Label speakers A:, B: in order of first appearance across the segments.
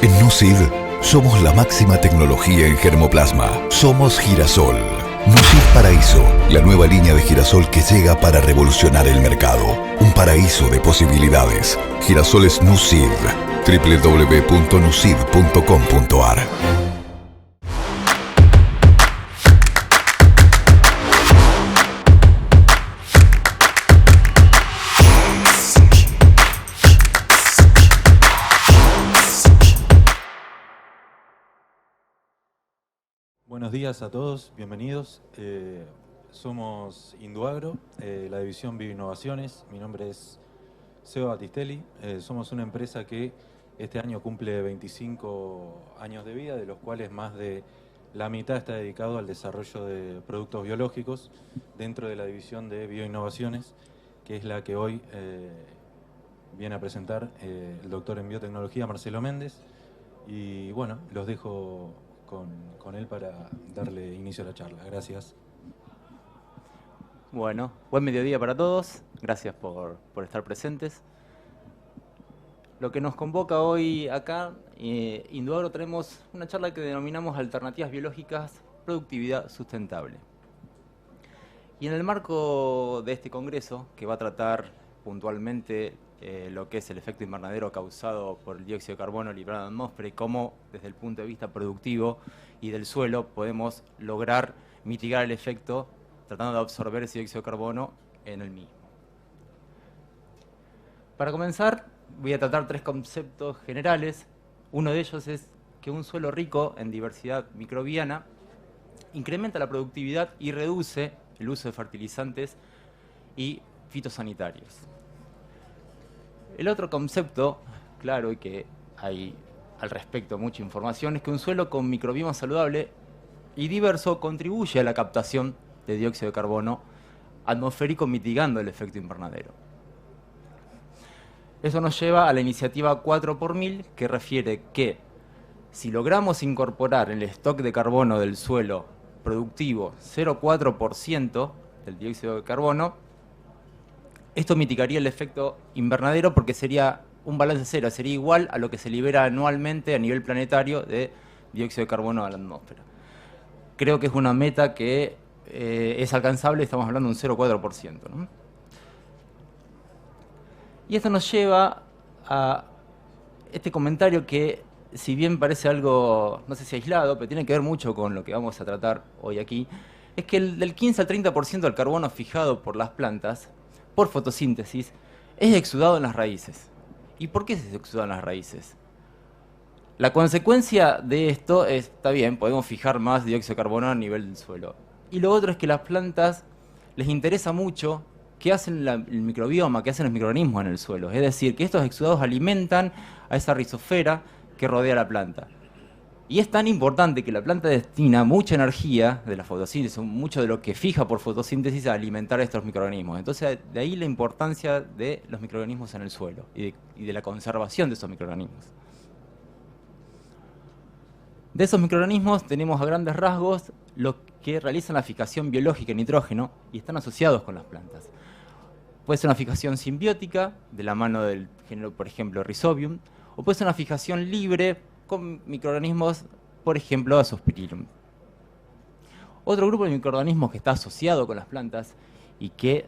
A: En Nucid somos la máxima tecnología en germoplasma. Somos Girasol. Nucid Paraíso, la nueva línea de girasol que llega para revolucionar el mercado. Un paraíso de posibilidades. Girasol es Nucid. www.nucid.com.ar.
B: Buenos días a todos, bienvenidos. Somos Induagro, la división Bioinnovaciones. Mi nombre es Seba Battistelli. Somos una empresa que este año cumple 25 años de vida, de los cuales más de la mitad está dedicado al desarrollo de productos biológicos dentro de la división de Bioinnovaciones, que es la que hoy viene a presentar el doctor en biotecnología Marcelo Méndez. Y bueno, los dejo con él para darle inicio a la charla. Gracias.
C: Bueno, buen mediodía para todos. Gracias por estar presentes. Lo que nos convoca hoy acá, Induagro, tenemos una charla que denominamos Alternativas Biológicas, Productividad Sustentable. Y en el marco de este congreso, que va a tratar puntualmente lo que es el efecto invernadero causado por el dióxido de carbono liberado en la atmósfera y cómo, desde el punto de vista productivo y del suelo, podemos lograr mitigar el efecto tratando de absorber ese dióxido de carbono en el mismo. Para comenzar, voy a tratar tres conceptos generales. Uno de ellos es que un suelo rico en diversidad microbiana incrementa la productividad y reduce el uso de fertilizantes y fitosanitarios. El otro concepto, claro, y que hay al respecto mucha información, es que un suelo con microbioma saludable y diverso contribuye a la captación de dióxido de carbono atmosférico, mitigando el efecto invernadero. Eso nos lleva a la iniciativa 4 por 1000, que refiere que si logramos incorporar en el stock de carbono del suelo productivo 0,4% del dióxido de carbono, esto mitigaría el efecto invernadero porque sería un balance cero, sería igual a lo que se libera anualmente a nivel planetario de dióxido de carbono a la atmósfera. Creo que es una meta que es alcanzable, estamos hablando de un 0,4%, ¿no? Y esto nos lleva a este comentario que, si bien parece algo, no sé si aislado, pero tiene que ver mucho con lo que vamos a tratar hoy aquí, es que del 15 al 30% del carbono fijado por las plantas, por fotosíntesis, es exudado en las raíces. ¿Y por qué es exudado en las raíces? La consecuencia de esto es, está bien, podemos fijar más dióxido de carbono a nivel del suelo. Y lo otro es que a las plantas les interesa mucho qué hacen el microbioma, qué hacen los microorganismos en el suelo. Es decir, que estos exudados alimentan a esa rizosfera que rodea la planta. Y es tan importante que la planta destina mucha energía de la fotosíntesis, mucho de lo que fija por fotosíntesis, a alimentar a estos microorganismos. Entonces, de ahí la importancia de los microorganismos en el suelo y de la conservación de esos microorganismos. De esos microorganismos tenemos a grandes rasgos los que realizan la fijación biológica en nitrógeno y están asociados con las plantas. Puede ser una fijación simbiótica, de la mano del género, por ejemplo, Rhizobium, o puede ser una fijación libre con microorganismos, por ejemplo, Azospirillum. Otro grupo de microorganismos que está asociado con las plantas y que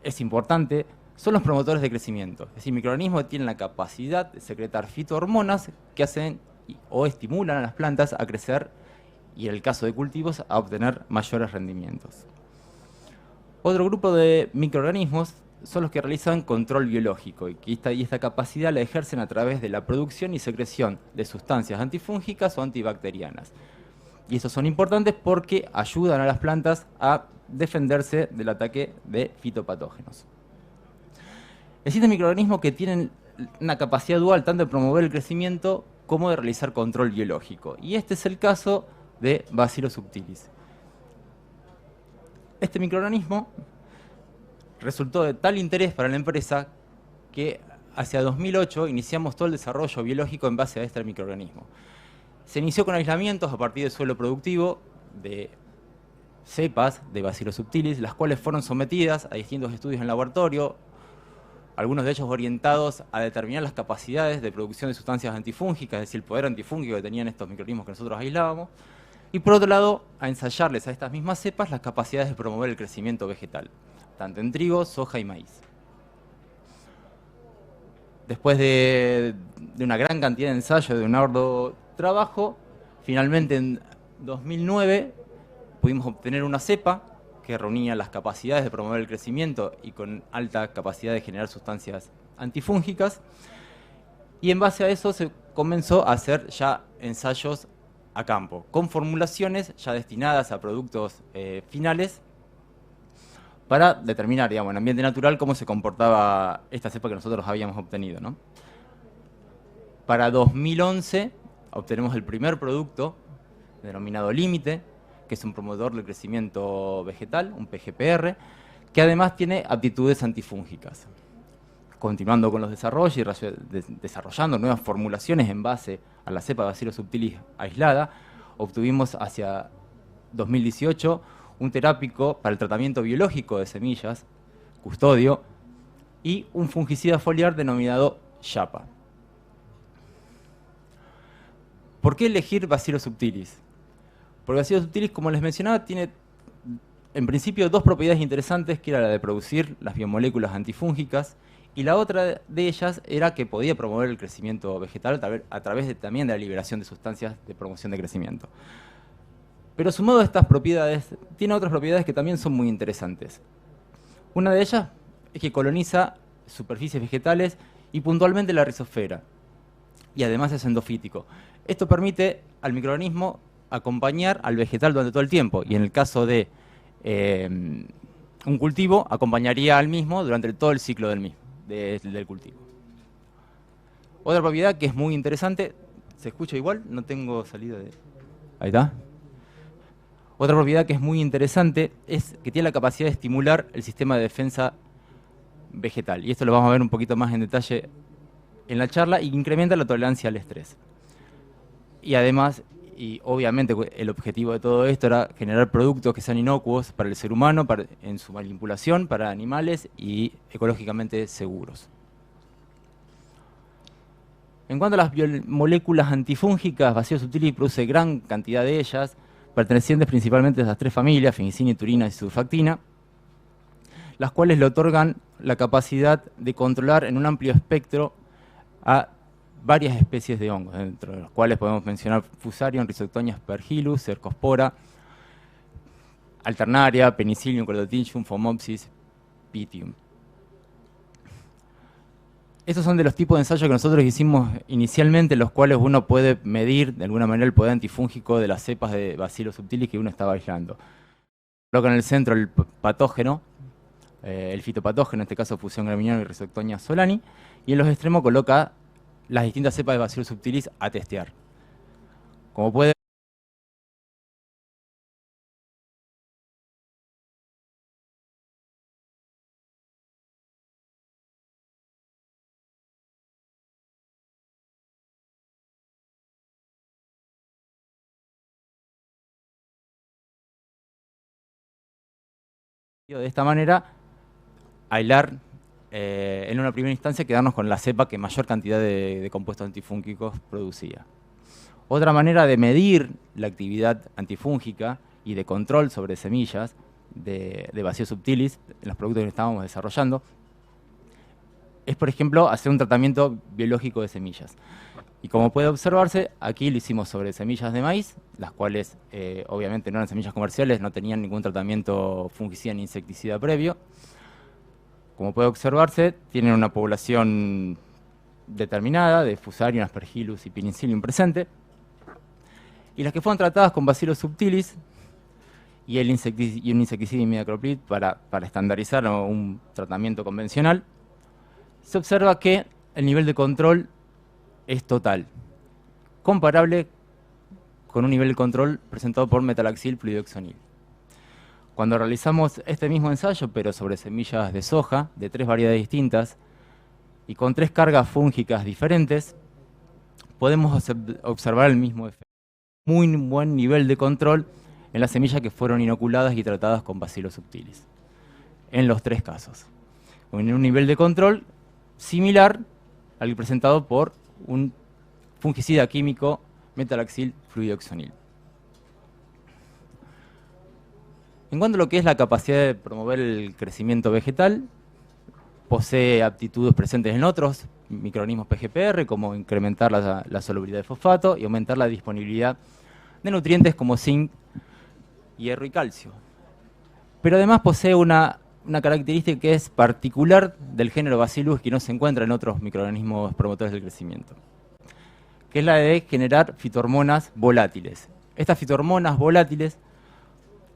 C: es importante son los promotores de crecimiento. Es decir, microorganismos que tienen la capacidad de secretar fitohormonas que hacen o estimulan a las plantas a crecer y, en el caso de cultivos, a obtener mayores rendimientos. Otro grupo de microorganismos son los que realizan control biológico y esta capacidad la ejercen a través de la producción y secreción de sustancias antifúngicas o antibacterianas. Y estos son importantes porque ayudan a las plantas a defenderse del ataque de fitopatógenos. Existen microorganismos que tienen una capacidad dual tanto de promover el crecimiento como de realizar control biológico. Y este es el caso de Bacillus subtilis. Este microorganismo resultó de tal interés para la empresa que hacia 2008 iniciamos todo el desarrollo biológico en base a este microorganismo. Se inició con aislamientos a partir del suelo productivo de cepas de Bacillus subtilis, las cuales fueron sometidas a distintos estudios en laboratorio, algunos de ellos orientados a determinar las capacidades de producción de sustancias antifúngicas, es decir, el poder antifúngico que tenían estos microorganismos que nosotros aislábamos, y por otro lado, a ensayarles a estas mismas cepas las capacidades de promover el crecimiento vegetal, tanto en trigo, soja y maíz. Después de una gran cantidad de ensayos, de un arduo trabajo, finalmente en 2009 pudimos obtener una cepa que reunía las capacidades de promover el crecimiento y con alta capacidad de generar sustancias antifúngicas. Y en base a eso se comenzó a hacer ya ensayos a campo, con formulaciones ya destinadas a productos finales para determinar, digamos, en ambiente natural cómo se comportaba esta cepa que nosotros habíamos obtenido, ¿no? Para 2011 obtenemos el primer producto denominado Límite, que es un promotor del crecimiento vegetal, un PGPR, que además tiene aptitudes antifúngicas. Continuando con los desarrollos y desarrollando nuevas formulaciones en base a la cepa Bacillus subtilis aislada, obtuvimos hacia 2018 un terápico para el tratamiento biológico de semillas, Custodio, y un fungicida foliar denominado Yapa. ¿Por qué elegir Bacillus subtilis? Porque Bacillus subtilis, como les mencionaba, tiene en principio dos propiedades interesantes, que era la de producir las biomoléculas antifúngicas, y la otra de ellas era que podía promover el crecimiento vegetal a través también de la liberación de sustancias de promoción de crecimiento. Pero sumado a estas propiedades, tiene otras propiedades que también son muy interesantes. Una de ellas es que coloniza superficies vegetales y puntualmente la rizosfera, y además es endofítico. Esto permite al microorganismo acompañar al vegetal durante todo el tiempo, y en el caso de un cultivo, acompañaría al mismo durante todo el ciclo del cultivo. Otra propiedad que es muy interesante, ¿se escucha igual? No tengo salida de... Ahí está. Otra propiedad que es muy interesante es que tiene la capacidad de estimular el sistema de defensa vegetal, y esto lo vamos a ver un poquito más en detalle en la charla, y incrementa la tolerancia al estrés. Y además, y obviamente el objetivo de todo esto era generar productos que sean inocuos para el ser humano, en su manipulación, para animales y ecológicamente seguros. En cuanto a las biomoléculas antifúngicas, Bacillus subtilis produce gran cantidad de ellas, pertenecientes principalmente a las tres familias, fungicina, turina y surfactina, las cuales le otorgan la capacidad de controlar en un amplio espectro a varias especies de hongos, dentro de los cuales podemos mencionar Fusarium, Rhizoctonia aspergillus, Cercospora, Alternaria, Penicillium, Cordotillium, Phomopsis, Pythium. Estos son de los tipos de ensayos que nosotros hicimos inicialmente, los cuales uno puede medir de alguna manera el poder antifúngico de las cepas de Bacillus subtilis que uno estaba aislando. Coloca en el centro el patógeno, el fitopatógeno, en este caso Fusión gramineano y Rhizoctonia solani, y en los extremos coloca las distintas cepas de Bacillus subtilis a testear. Como puede de esta manera aislar en una primera instancia, quedarnos con la cepa que mayor cantidad de compuestos antifúngicos producía. Otra manera de medir la actividad antifúngica y de control sobre semillas de Bacillus subtilis en los productos que estábamos desarrollando es, por ejemplo, hacer un tratamiento biológico de semillas. Y como puede observarse, aquí lo hicimos sobre semillas de maíz, las cuales obviamente no eran semillas comerciales, no tenían ningún tratamiento fungicida ni insecticida previo. Como puede observarse, tienen una población determinada de Fusarium, Aspergillus y Penicillium presente. Y las que fueron tratadas con Bacillus subtilis y un insecticida imidacloprid para estandarizar un tratamiento convencional, se observa que el nivel de control es total, comparable con un nivel de control presentado por metalaxil fluidoxonil. Cuando realizamos este mismo ensayo, pero sobre semillas de soja, de 3 variedades distintas, y con 3 cargas fúngicas diferentes, podemos observar el mismo efecto. Muy buen nivel de control en las semillas que fueron inoculadas y tratadas con Bacillus subtilis, en los 3 casos. Con un nivel de control similar al presentado por un fungicida químico metalaxil fluidoxonil. En cuanto a lo que es la capacidad de promover el crecimiento vegetal, posee aptitudes presentes en otros microorganismos PGPR, como incrementar la solubilidad de fosfato y aumentar la disponibilidad de nutrientes como zinc, hierro y calcio. Pero además posee una característica que es particular del género Bacillus, que no se encuentra en otros microorganismos promotores del crecimiento, que es la de generar fitohormonas volátiles. Estas fitohormonas volátiles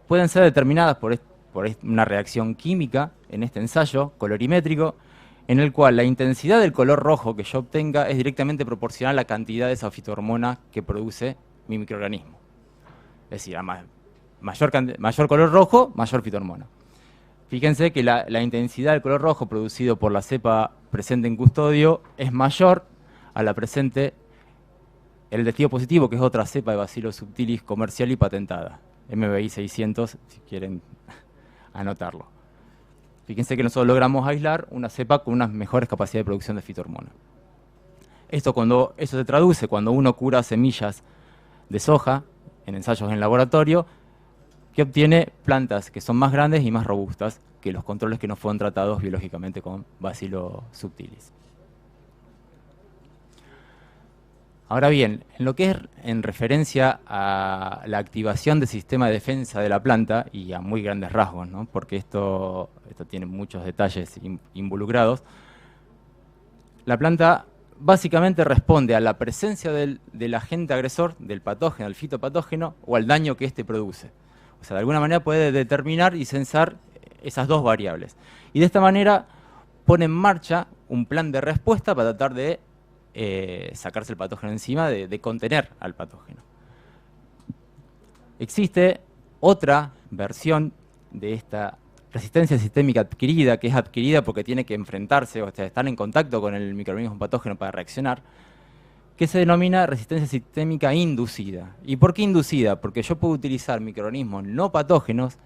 C: pueden ser determinadas por una reacción química en este ensayo colorimétrico, en el cual la intensidad del color rojo que yo obtenga es directamente proporcional a la cantidad de esa fitohormona que produce mi microorganismo. Es decir, a mayor color rojo, mayor fitohormona. Fíjense que la intensidad del color rojo producido por la cepa presente en custodio es mayor a la presente en el testigo positivo, que es otra cepa de Bacillus subtilis comercial y patentada. MBI 600, si quieren anotarlo. Fíjense que nosotros logramos aislar una cepa con unas mejores capacidades de producción de fitohormona. Eso se traduce cuando uno cura semillas de soja en ensayos en laboratorio, que obtiene plantas que son más grandes y más robustas que los controles que no fueron tratados biológicamente con Bacillus subtilis. Ahora bien, en lo que es en referencia a la activación del sistema de defensa de la planta, y a muy grandes rasgos, ¿no? Porque esto tiene muchos detalles involucrados, la planta básicamente responde a la presencia del agente agresor, del patógeno, del fitopatógeno, o al daño que éste produce. O sea, de alguna manera puede determinar y censar esas dos variables. Y de esta manera pone en marcha un plan de respuesta para tratar de sacarse el patógeno encima, de contener al patógeno. Existe otra versión de esta resistencia sistémica adquirida, que es adquirida porque tiene que enfrentarse, o sea, estar en contacto con el microorganismo patógeno para reaccionar, que se denomina resistencia sistémica inducida. ¿Y por qué inducida? Porque yo puedo utilizar microorganismos no patógenos,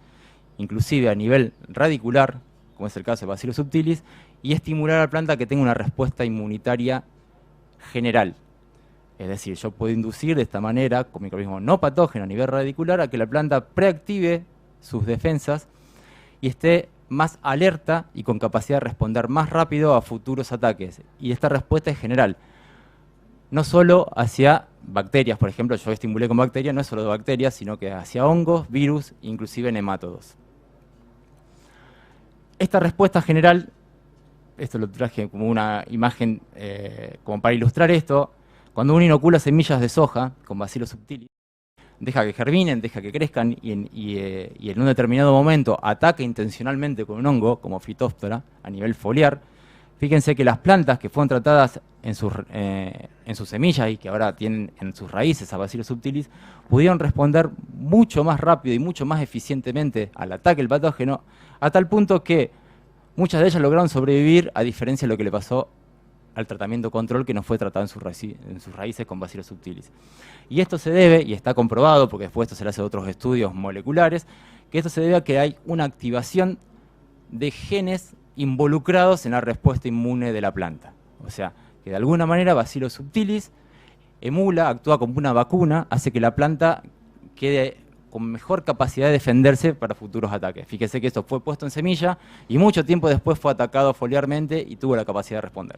C: inclusive a nivel radicular, como es el caso de Bacillus subtilis, y estimular a la planta que tenga una respuesta inmunitaria general. Es decir, yo puedo inducir de esta manera, con microorganismos no patógenos a nivel radicular, a que la planta preactive sus defensas y esté más alerta y con capacidad de responder más rápido a futuros ataques. Y esta respuesta es general. No solo hacia bacterias, por ejemplo, yo estimulé con bacterias, no es solo de bacterias, sino que hacia hongos, virus, inclusive nemátodos. Esta respuesta general, esto lo traje como una imagen como para ilustrar esto, cuando uno inocula semillas de soja con Bacillus subtilis, deja que germinen, deja que crezcan y en un determinado momento ataca intencionalmente con un hongo, como Phytophthora, a nivel foliar. Fíjense que las plantas que fueron tratadas en sus semillas y que ahora tienen en sus raíces a Bacillus subtilis, pudieron responder mucho más rápido y mucho más eficientemente al ataque del patógeno, a tal punto que muchas de ellas lograron sobrevivir, a diferencia de lo que le pasó al tratamiento control, que no fue tratado en sus raíces con Bacillus subtilis. Y esto se debe, y está comprobado, porque después esto se le hace otros estudios moleculares, que esto se debe a que hay una activación de genes involucrados en la respuesta inmune de la planta. O sea, que de alguna manera Bacillus subtilis emula, actúa como una vacuna, hace que la planta quede con mejor capacidad de defenderse para futuros ataques. Fíjese que esto fue puesto en semilla y mucho tiempo después fue atacado foliarmente y tuvo la capacidad de responder.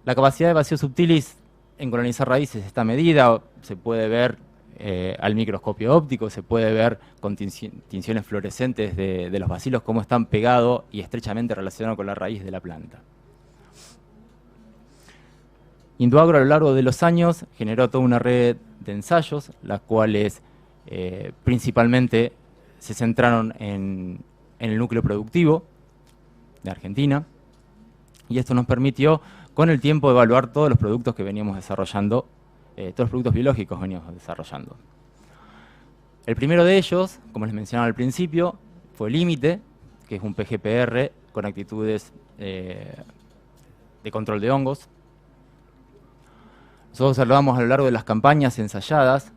C: La capacidad de Bacillus subtilis en colonizar raíces está medida, se puede ver al microscopio óptico, se puede ver con tinciones fluorescentes de los bacilos cómo están pegados y estrechamente relacionados con la raíz de la planta. Induagro a lo largo de los años generó toda una red de ensayos, las cuales principalmente se centraron en el núcleo productivo de Argentina, y esto nos permitió con el tiempo evaluar todos los productos que veníamos desarrollando, todos los productos biológicos que veníamos desarrollando. El primero de ellos, como les mencionaba al principio, fue Límite, que es un PGPR con actitudes de control de hongos. Nosotros observamos a lo largo de las campañas ensayadas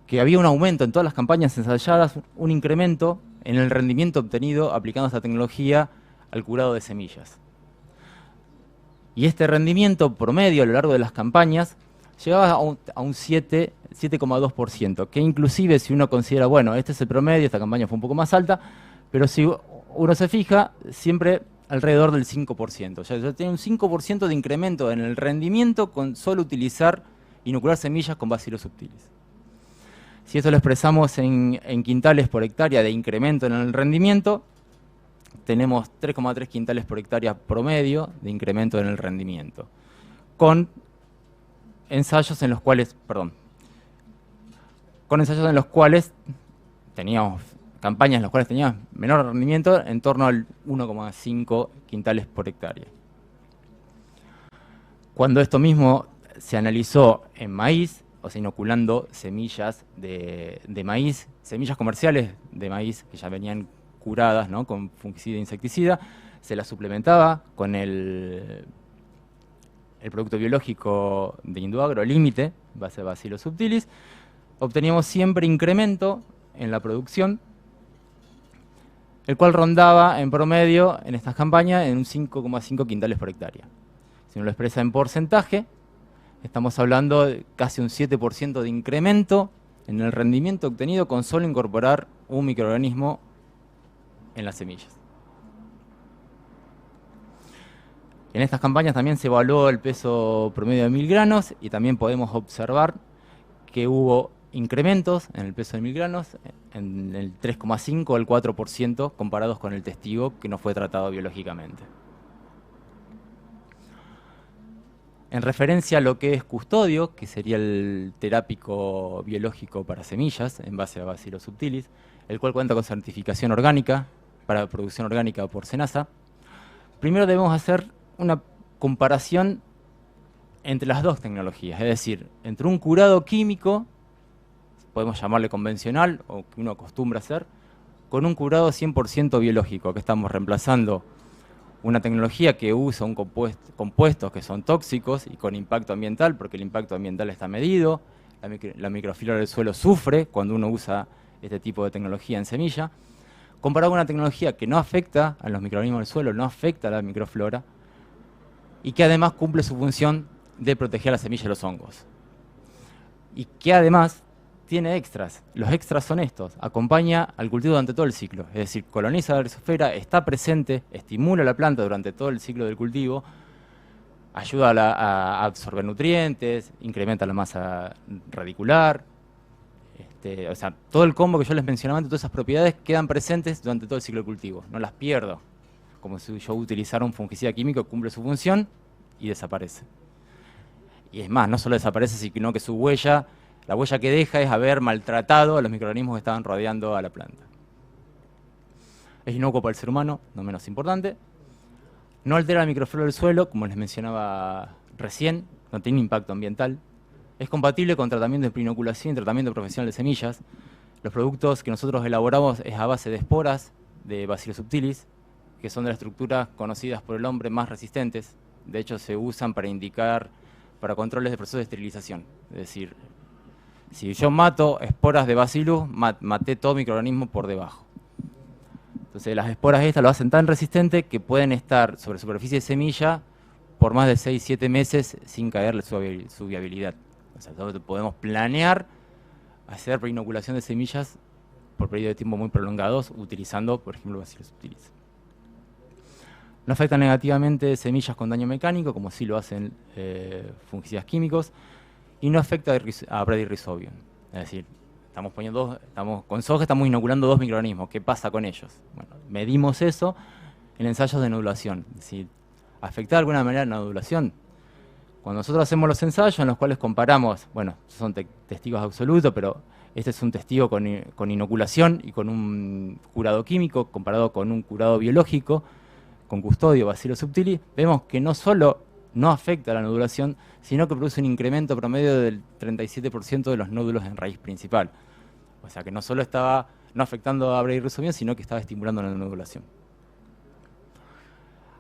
C: que había un aumento en todas las campañas ensayadas, un incremento en el rendimiento obtenido aplicando esta tecnología al curado de semillas. Y este rendimiento promedio a lo largo de las campañas llegaba a un 7,2%, que inclusive si uno considera, bueno, este es el promedio, esta campaña fue un poco más alta, pero si uno se fija, siempre alrededor del 5%. O sea, ya tiene un 5% de incremento en el rendimiento con solo inocular semillas con Bacillus subtilis. Si esto lo expresamos en quintales por hectárea de incremento en el rendimiento, tenemos 3,3 quintales por hectárea promedio de incremento en el rendimiento, con ensayos en los cuales teníamos campañas en las cuales teníamos menor rendimiento, en torno al 1,5 quintales por hectárea. Cuando esto mismo se analizó en maíz, o sea, inoculando semillas de maíz, semillas comerciales de maíz que ya venían curadas, ¿no?, con fungicida e insecticida, se las suplementaba con el producto biológico de Induagro Límite, base Bacillus subtilis, obteníamos siempre incremento en la producción, el cual rondaba en promedio en estas campañas en un 5,5 quintales por hectárea. Si uno lo expresa en porcentaje, estamos hablando de casi un 7% de incremento en el rendimiento obtenido con solo incorporar un microorganismo en las semillas. En estas campañas también se evaluó el peso promedio de 1000 granos y también podemos observar que hubo incrementos en el peso de 1000 granos en el 3,5 al 4% comparados con el testigo que no fue tratado biológicamente. En referencia a lo que es custodio, que sería el terápico biológico para semillas en base a Bacillus subtilis, el cual cuenta con certificación orgánica para producción orgánica por SENASA, primero debemos hacer una comparación entre las dos tecnologías, es decir, entre un curado químico, podemos llamarle convencional o que uno acostumbra a hacer, con un curado 100% biológico, que estamos reemplazando una tecnología que usa compuestos que son tóxicos y con impacto ambiental, porque el impacto ambiental está medido, la microflora del suelo sufre cuando uno usa este tipo de tecnología en semilla, comparado con una tecnología que no afecta a los microorganismos del suelo, no afecta a la microflora, y que además cumple su función de proteger la semilla de los hongos. Y que además tiene extras. Los extras son estos. Acompaña al cultivo durante todo el ciclo. Es decir, coloniza la rizosfera, está presente, estimula la planta durante todo el ciclo del cultivo, ayuda a absorber nutrientes, incrementa la masa radicular. O sea, todo el combo que yo les mencionaba antes, todas esas propiedades quedan presentes durante todo el ciclo del cultivo. No las pierdo. Como si yo utilizara un fungicida químico, cumple su función y desaparece. Y es más, no solo desaparece, sino que su huella, la huella que deja es haber maltratado a los microorganismos que estaban rodeando a la planta. Es inocuo para el ser humano, no menos importante. No altera la microflora del suelo, como les mencionaba recién, no tiene impacto ambiental. Es compatible con tratamiento de preinoculación y tratamiento profesional de semillas. Los productos que nosotros elaboramos es a base de esporas de Bacillus subtilis, que son de las estructuras conocidas por el hombre más resistentes. De hecho, se usan para controles de procesos de esterilización. Es decir, si yo mato esporas de Bacillus, maté todo microorganismo por debajo. Entonces, las esporas estas lo hacen tan resistente que pueden estar sobre superficie de semilla por más de 6-7 meses sin caerle su viabilidad. O sea, podemos planear hacer preinoculación de semillas por periodos de tiempo muy prolongados utilizando, por ejemplo, Bacillus subtilis. No afecta negativamente semillas con daño mecánico, como sí lo hacen fungicidas químicos, y no afecta a Bradyrhizobium. Es decir, con soja estamos inoculando 2 microorganismos. ¿Qué pasa con ellos? Bueno, medimos eso en ensayos de nodulación. Es decir, ¿afecta de alguna manera la nodulación? Cuando nosotros hacemos los ensayos en los cuales comparamos, bueno, son testigos absolutos, pero este es un testigo con inoculación y con un curado químico comparado con un curado biológico, con custodio Bacillus subtilis, vemos que no solo no afecta a la nodulación, sino que produce un incremento promedio del 37% de los nódulos en raíz principal. O sea que no solo estaba no afectando a Bradyrhizobium, sino que estaba estimulando la nodulación.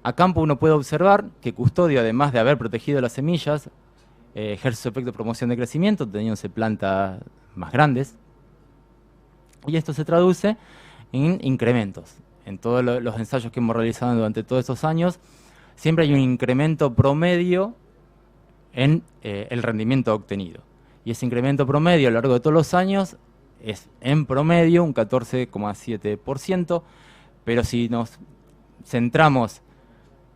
C: A campo uno puede observar que custodio, además de haber protegido las semillas, ejerce su efecto de promoción de crecimiento, teniéndose plantas más grandes. Y esto se traduce en incrementos en todos los ensayos que hemos realizado durante todos estos años, siempre hay un incremento promedio en el rendimiento obtenido. Y ese incremento promedio a lo largo de todos los años es en promedio un 14,7%, pero si nos centramos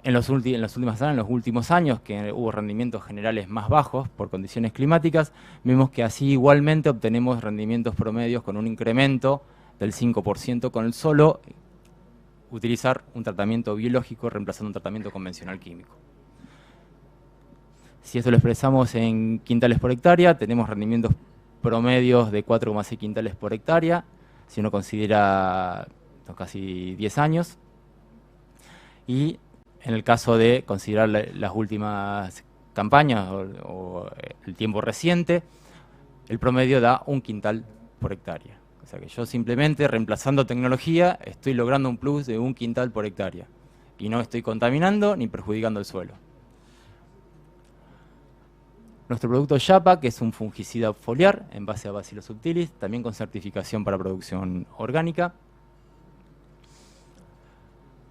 C: en los últimos años, que hubo rendimientos generales más bajos por condiciones climáticas, vemos que así igualmente obtenemos rendimientos promedios con un incremento del 5% con el solo utilizar un tratamiento biológico reemplazando un tratamiento convencional químico. Si esto lo expresamos en quintales por hectárea, tenemos rendimientos promedios de 4,6 quintales por hectárea, si uno considera casi 10 años. Y en el caso de considerar las últimas campañas o el tiempo reciente, el promedio da 1 quintal por hectárea. O sea que yo simplemente reemplazando tecnología estoy logrando un plus de 1 quintal por hectárea. Y no estoy contaminando ni perjudicando el suelo. Nuestro producto Yapa, que es un fungicida foliar en base a Bacillus subtilis, también con certificación para producción orgánica.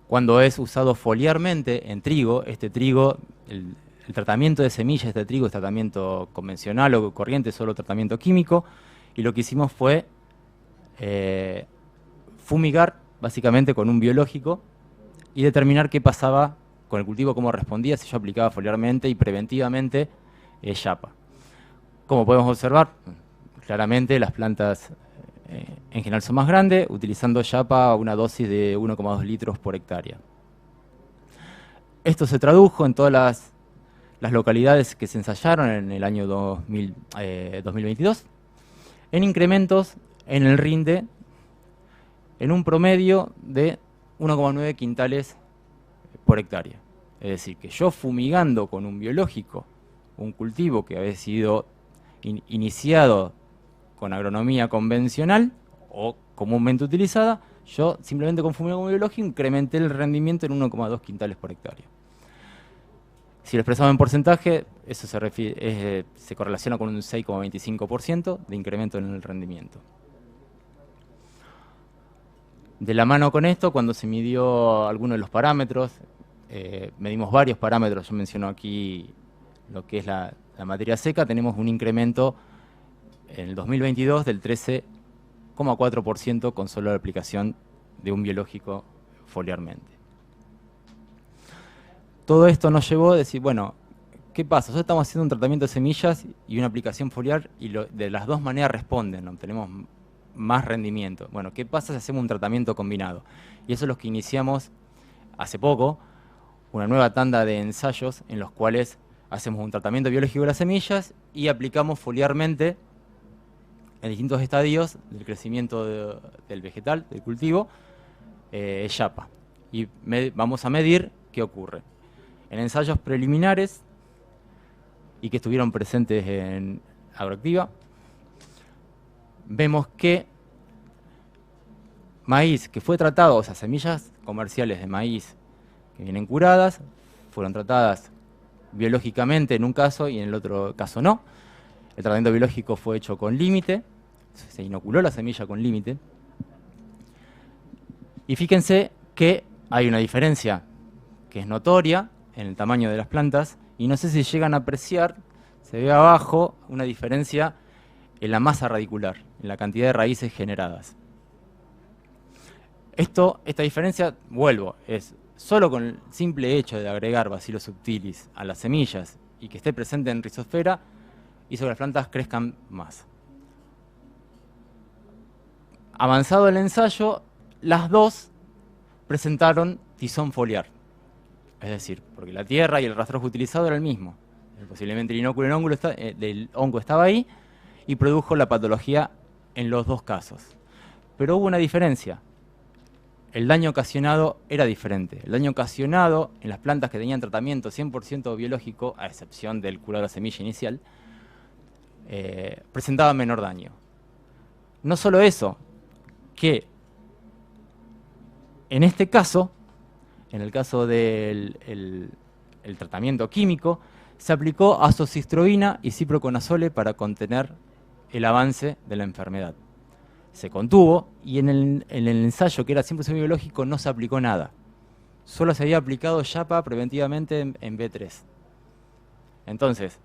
C: Cuando es usado foliarmente en trigo, este trigo, el tratamiento de semillas de este trigo es tratamiento convencional o corriente, solo tratamiento químico, y lo que hicimos fue fumigar básicamente con un biológico y determinar qué pasaba con el cultivo, cómo respondía si yo aplicaba foliarmente y preventivamente Yapa. Como podemos observar, claramente las plantas en general son más grandes, utilizando Yapa una dosis de 1,2 litros por hectárea. Esto se tradujo en todas las localidades que se ensayaron en el año 2022 en incrementos en el rinde en un promedio de 1,9 quintales por hectárea. Es decir, que yo fumigando con un biológico, un cultivo que había sido iniciado con agronomía convencional o comúnmente utilizada, yo simplemente con fumigado con biológico incrementé el rendimiento en 1,2 quintales por hectárea. Si lo expresamos en porcentaje, eso se correlaciona con un 6,25% de incremento en el rendimiento. De la mano con esto, cuando se midió alguno de los parámetros, medimos varios parámetros, yo menciono aquí lo que es la materia seca, tenemos un incremento en el 2022 del 13,4% con solo la aplicación de un biológico foliarmente. Todo esto nos llevó a decir, bueno, ¿qué pasa? Nosotros estamos haciendo un tratamiento de semillas y una aplicación foliar y de las dos maneras responden, obtenemos más rendimiento. Bueno, ¿qué pasa si hacemos un tratamiento combinado? Y eso es lo que iniciamos hace poco, una nueva tanda de ensayos en los cuales hacemos un tratamiento biológico de las semillas y aplicamos foliarmente en distintos estadios del crecimiento del vegetal, del cultivo, Yapa. Y vamos a medir qué ocurre. En ensayos preliminares y que estuvieron presentes en Agroactiva, vemos que maíz que fue tratado, o sea, semillas comerciales de maíz que vienen curadas, fueron tratadas biológicamente en un caso y en el otro caso no. El tratamiento biológico fue hecho con límite, se inoculó la semilla con límite. Y fíjense que hay una diferencia que es notoria en el tamaño de las plantas y no sé si llegan a apreciar, se ve abajo una diferencia en la masa radicular, en la cantidad de raíces generadas. Esta diferencia, vuelvo, es solo con el simple hecho de agregar Bacillus subtilis a las semillas y que esté presente en rizosfera, hizo que las plantas crezcan más. Avanzado el ensayo, las dos presentaron tizón foliar. Es decir, porque la tierra y el rastrojo utilizado era el mismo. Posiblemente el inóculo del hongo estaba ahí y produjo la patología en los dos casos. Pero hubo una diferencia. El daño ocasionado era diferente. El daño ocasionado en las plantas que tenían tratamiento 100% biológico, a excepción del curado de la semilla inicial, presentaba menor daño. No solo eso, que en este caso, en el caso del el tratamiento químico, se aplicó azoxistroína y ciproconazole para contener el avance de la enfermedad. se contuvo y en el ensayo que era 100% biológico no se aplicó nada. Solo se había aplicado YAPA preventivamente en B3. Entonces,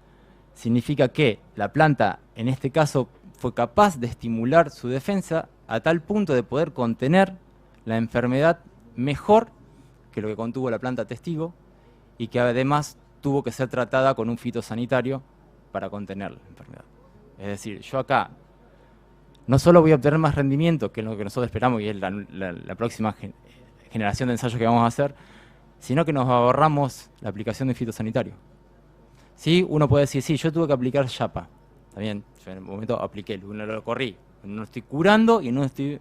C: significa que la planta, en este caso, fue capaz de estimular su defensa a tal punto de poder contener la enfermedad mejor que lo que contuvo la planta testigo y que además tuvo que ser tratada con un fitosanitario para contener la enfermedad. Es decir, yo acá no solo voy a obtener más rendimiento, que es lo que nosotros esperamos y es la próxima generación de ensayos que vamos a hacer, sino que nos ahorramos la aplicación de fitosanitario. ¿Sí? Uno puede decir, sí, yo tuve que aplicar YAPA. Está bien, yo en el momento apliqué, lo corrí. No estoy curando y no estoy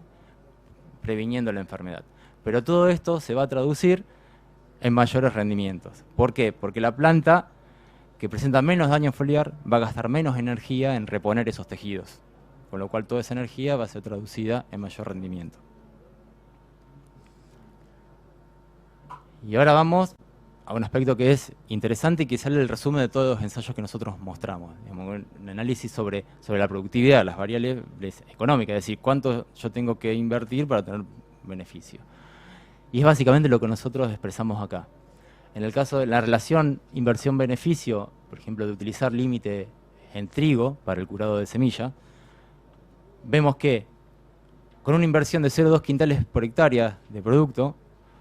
C: previniendo la enfermedad. Pero todo esto se va a traducir en mayores rendimientos. ¿Por qué? Porque la planta que presenta menos daño foliar va a gastar menos energía en reponer esos tejidos, con lo cual toda esa energía va a ser traducida en mayor rendimiento. Y ahora vamos a un aspecto que es interesante y que sale el resumen de todos los ensayos que nosotros mostramos. Digamos, un análisis sobre la productividad, las variables económicas, es decir, cuánto yo tengo que invertir para tener beneficio. Y es básicamente lo que nosotros expresamos acá. En el caso de la relación inversión-beneficio, por ejemplo, de utilizar límite en trigo para el curado de semilla, vemos que con una inversión de 0,2 quintales por hectárea de producto,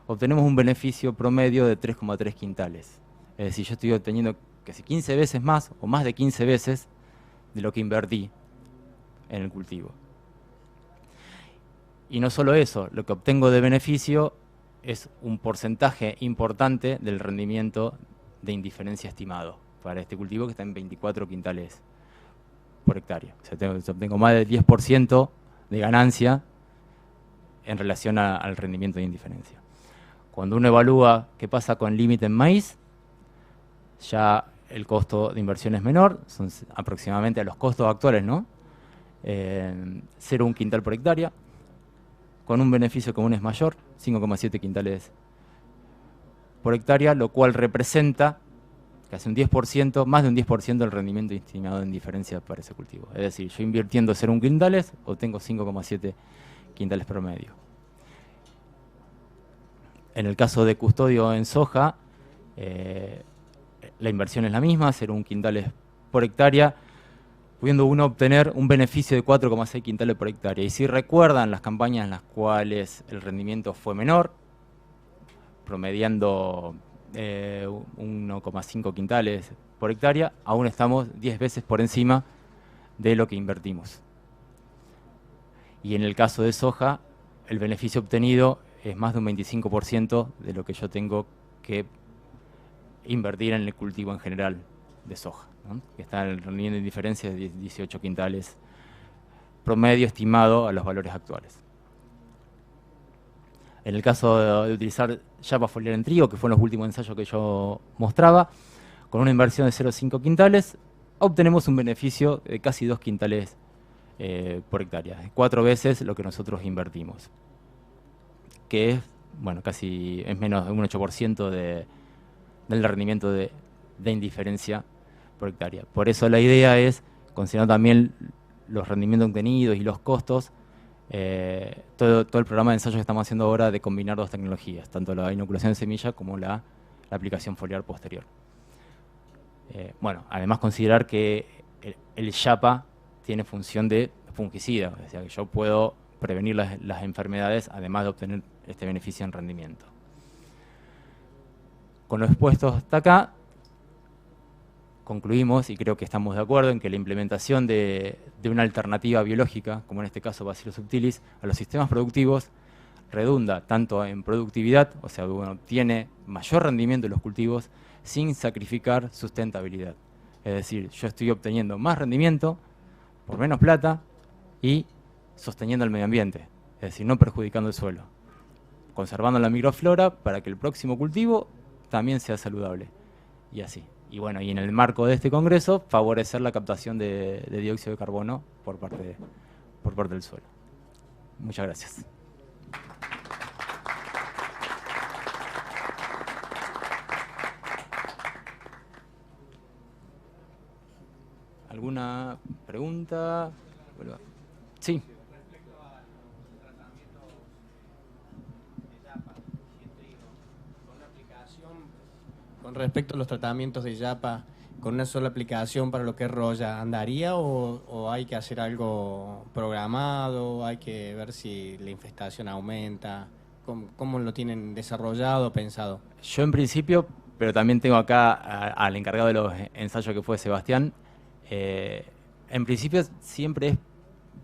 C: obtenemos un beneficio promedio de 3,3 quintales. Es decir, yo estoy obteniendo casi 15 veces más o más de 15 veces de lo que invertí en el cultivo. Y no solo eso, lo que obtengo de beneficio es un porcentaje importante del rendimiento de indiferencia estimado para este cultivo, que está en 24 quintales por hectárea. O sea, obtengo más del 10% de ganancia en relación al rendimiento de indiferencia. Cuando uno evalúa qué pasa con límite en maíz, ya el costo de inversión es menor, son aproximadamente a los costos actuales, ¿no? 0,1 quintal por hectárea, con un beneficio común es mayor, 5,7 quintales por hectárea, lo cual representa casi un 10%, más de un 10% del rendimiento estimado en diferencia para ese cultivo. Es decir, yo invirtiendo 0,1 quintales, obtengo 5,7 quintales promedio. En el caso de custodio en soja, la inversión es la misma, 0,1 quintales por hectárea, pudiendo uno obtener un beneficio de 4,6 quintales por hectárea. Y si recuerdan las campañas en las cuales el rendimiento fue menor, promediando 1,5 quintales por hectárea, aún estamos 10 veces por encima de lo que invertimos. Y en el caso de soja, el beneficio obtenido es más de un 25% de lo que yo tengo que invertir en el cultivo en general de soja, ¿no? Que está en el rendimiento de indiferencia de 18 quintales promedio estimado a los valores actuales. En el caso de utilizar YAPA foliar en trigo, que fue en los últimos ensayos que yo mostraba, con una inversión de 0,5 quintales, obtenemos un beneficio de casi 2 quintales por hectárea, 4 veces lo que nosotros invertimos, que es, bueno, casi es menos de un 8% del rendimiento de indiferencia por hectárea. Por eso la idea es, considerando también los rendimientos obtenidos y los costos, todo el programa de ensayos que estamos haciendo ahora de combinar dos tecnologías, tanto la inoculación de semilla como la aplicación foliar posterior. Bueno, además considerar que el YAPA tiene función de fungicida, o sea que yo puedo prevenir las enfermedades además de obtener este beneficio en rendimiento. Con lo expuesto hasta acá, concluimos, y creo que estamos de acuerdo, en que la implementación de una alternativa biológica, como en este caso Bacillus subtilis, a los sistemas productivos, redunda tanto en productividad, o sea, uno obtiene mayor rendimiento de los cultivos sin sacrificar sustentabilidad. Es decir, yo estoy obteniendo más rendimiento por menos plata y sosteniendo el medio ambiente, es decir, no perjudicando el suelo, conservando la microflora para que el próximo cultivo también sea saludable, y así. Y bueno, y en el marco de este congreso, favorecer la captación de dióxido de carbono por parte del suelo. Muchas gracias. ¿Alguna pregunta? Sí.
D: Respecto a Con respecto a los tratamientos de yapa, ¿con una sola aplicación para lo que es roya andaría o hay que hacer algo programado? ¿Hay que ver si la infestación aumenta? ¿Cómo lo tienen desarrollado, pensado?
C: Yo en principio, pero también tengo acá al encargado de los ensayos que fue Sebastián, en principio siempre es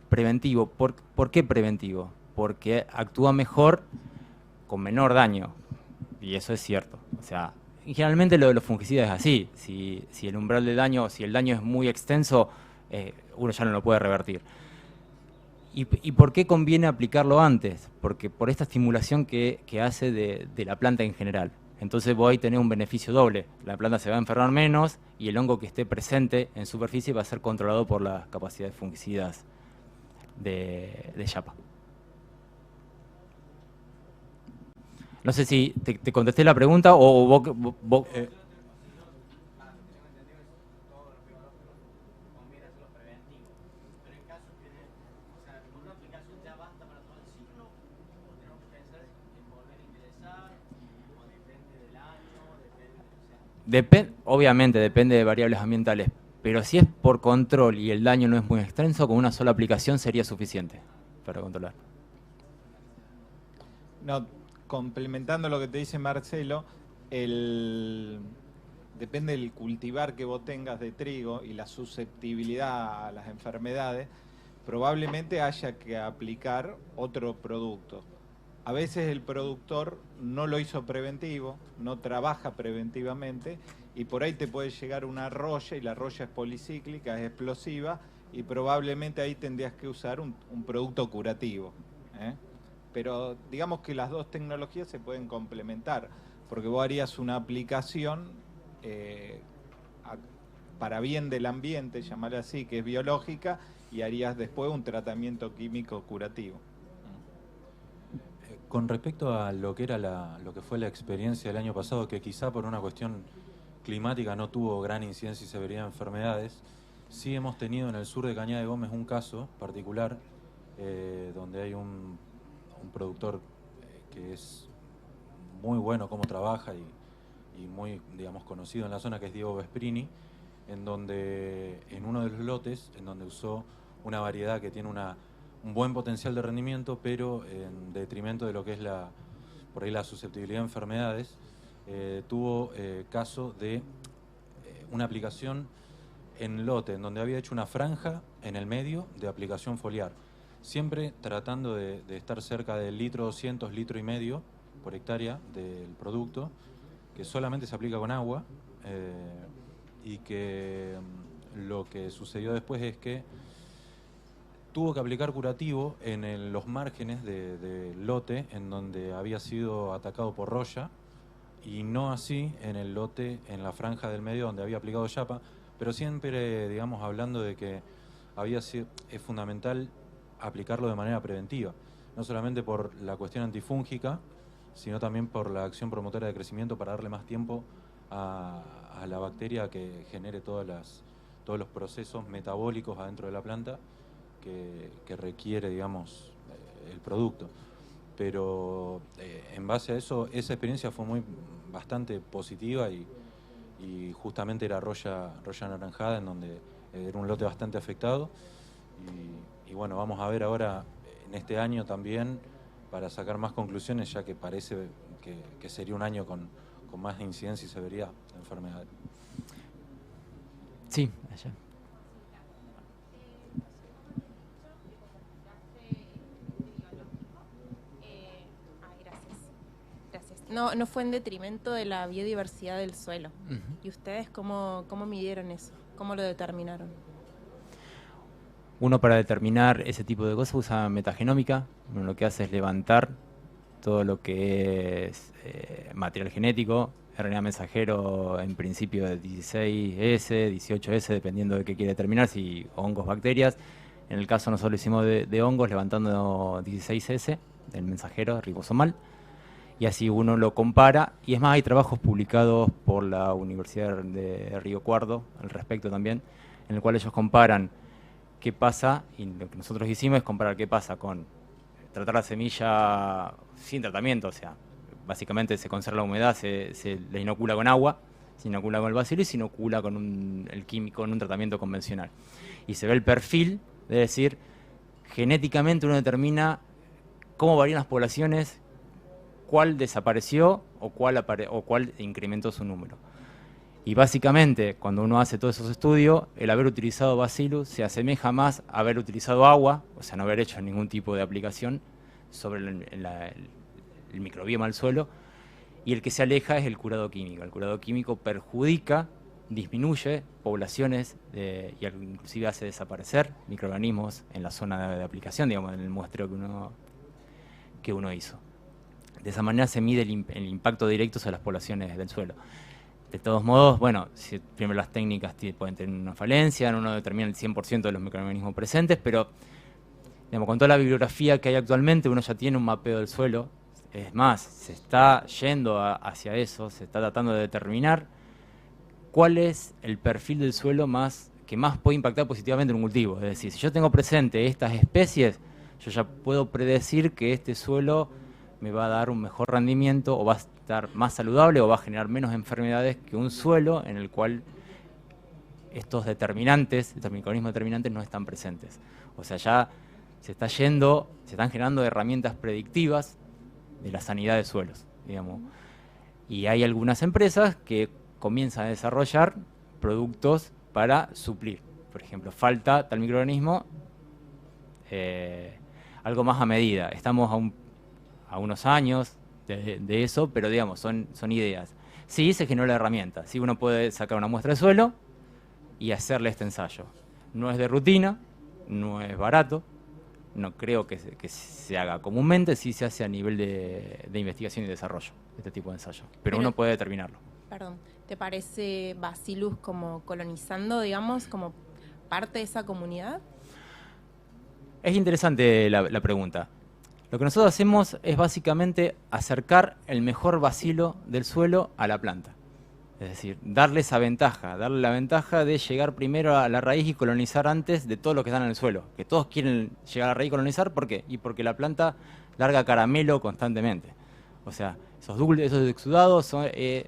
C: preventivo. ¿Por qué preventivo? Porque actúa mejor con menor daño, y eso es cierto. O sea, generalmente lo de los fungicidas es así. Si el umbral de daño, si el daño es muy extenso, uno ya no lo puede revertir. ¿Y por qué conviene aplicarlo antes? Porque por esta estimulación que hace de la planta en general. Entonces vos ahí tenés un beneficio doble. La planta se va a enfermar menos y el hongo que esté presente en superficie va a ser controlado por las capacidades fungicidas de yapa. No sé si te contesté la pregunta o vos... Obviamente depende de variables ambientales, pero si es por control y el daño no es muy extenso, con una sola aplicación sería suficiente para controlar.
E: No, complementando lo que te dice Marcelo, depende del cultivar que vos tengas de trigo y la susceptibilidad a las enfermedades, probablemente haya que aplicar otro producto. A veces el productor no lo hizo preventivo, no trabaja preventivamente y por ahí te puede llegar una roya y la roya es policíclica, es explosiva y probablemente ahí tendrías que usar un producto curativo, ¿eh? Pero digamos que las dos tecnologías se pueden complementar, porque vos harías una aplicación para bien del ambiente, llamarla así, que es biológica, y harías después un tratamiento químico curativo.
B: Con respecto a lo que era lo que fue la experiencia del año pasado, que quizá por una cuestión climática no tuvo gran incidencia y severidad de enfermedades, sí hemos tenido en el sur de Cañada de Gómez un caso particular donde hay un productor que es muy bueno cómo trabaja y muy, digamos, conocido en la zona, que es Diego Vesprini, en donde en uno de los lotes, en donde usó una variedad que tiene un buen potencial de rendimiento, pero en detrimento de lo que es por ahí la susceptibilidad a enfermedades, tuvo caso de una aplicación en lote, en donde había hecho una franja en el medio de aplicación foliar, siempre tratando de estar cerca del litro 200, litro y medio por hectárea del producto, que solamente se aplica con agua, y que lo que sucedió después es que tuvo que aplicar curativo en los márgenes del lote en donde había sido atacado por roya, y no así en el lote, en la franja del medio donde había aplicado yapa, pero siempre, digamos, hablando de que es fundamental aplicarlo de manera preventiva, no solamente por la cuestión antifúngica, sino también por la acción promotora de crecimiento, para darle más tiempo a la bacteria que genere todos los procesos metabólicos adentro de la planta que requiere, digamos, el producto. Pero en base a eso, esa experiencia fue bastante positiva y justamente era roya anaranjada, en donde era un lote bastante afectado. Y bueno, vamos a ver ahora en este año también, para sacar más conclusiones, ya que parece que sería un año con más incidencia y severidad de enfermedades.
C: Sí, allá.
F: No fue en detrimento de la biodiversidad del suelo. ¿Y ustedes cómo midieron eso? ¿Cómo lo determinaron?
C: Uno, para determinar ese tipo de cosas, usa metagenómica. Uno lo que hace es levantar todo lo que es material genético, RNA mensajero en principio de 16S, 18S, dependiendo de qué quiere determinar, si hongos, bacterias. En el caso nosotros lo hicimos de hongos, levantando 16S, del mensajero ribosomal. Y así uno lo compara, y es más, hay trabajos publicados por la Universidad de Río Cuarto al respecto también, en el cual ellos comparan qué pasa, y lo que nosotros hicimos es comparar qué pasa con tratar la semilla sin tratamiento, o sea, básicamente se conserva la humedad, se la inocula con agua, se inocula con el bacilo y se inocula con el químico, con un tratamiento convencional. Y se ve el perfil, es decir, genéticamente uno determina cómo varían las poblaciones, cuál desapareció o cuál incrementó su número. Y básicamente, cuando uno hace todos esos estudios, el haber utilizado Bacillus se asemeja más a haber utilizado agua, o sea, no haber hecho ningún tipo de aplicación sobre el microbioma del suelo, y el que se aleja es el curado químico. El curado químico perjudica, disminuye poblaciones y inclusive hace desaparecer microorganismos en la zona de aplicación, digamos, en el muestreo que uno hizo. De esa manera se mide el impacto directo sobre las poblaciones del suelo. De todos modos, bueno, primero las técnicas pueden tener una falencia, uno determina el 100% de los microorganismos presentes, pero digamos, con toda la bibliografía que hay actualmente, uno ya tiene un mapeo del suelo. Es más, se está yendo hacia eso, se está tratando de determinar cuál es el perfil del suelo que más puede impactar positivamente en un cultivo. Es decir, si yo tengo presente estas especies, yo ya puedo predecir que este suelo me va a dar un mejor rendimiento o va a estar más saludable o va a generar menos enfermedades que un suelo en el cual estos microorganismos determinantes no están presentes. O sea, ya se están generando herramientas predictivas de la sanidad de suelos, digamos. Y hay algunas empresas que comienzan a desarrollar productos para suplir. Por ejemplo, falta tal microorganismo, algo más a medida. Estamos a unos años de eso, pero digamos, son ideas. Sí, se generó la herramienta. Sí, uno puede sacar una muestra de suelo y hacerle este ensayo. No es de rutina, no es barato, no creo que se haga comúnmente, sí se hace a nivel de investigación y desarrollo, este tipo de ensayo. Pero uno puede determinarlo.
F: Perdón, ¿te parece Bacillus como colonizando, digamos, como parte de esa comunidad?
C: Es interesante la pregunta. Lo que nosotros hacemos es básicamente acercar el mejor bacilo del suelo a la planta. Es decir, darle la ventaja de llegar primero a la raíz y colonizar antes de todo lo que están en el suelo. Que todos quieren llegar a la raíz y colonizar, ¿por qué? Y porque la planta larga caramelo constantemente. O sea, esos exudados es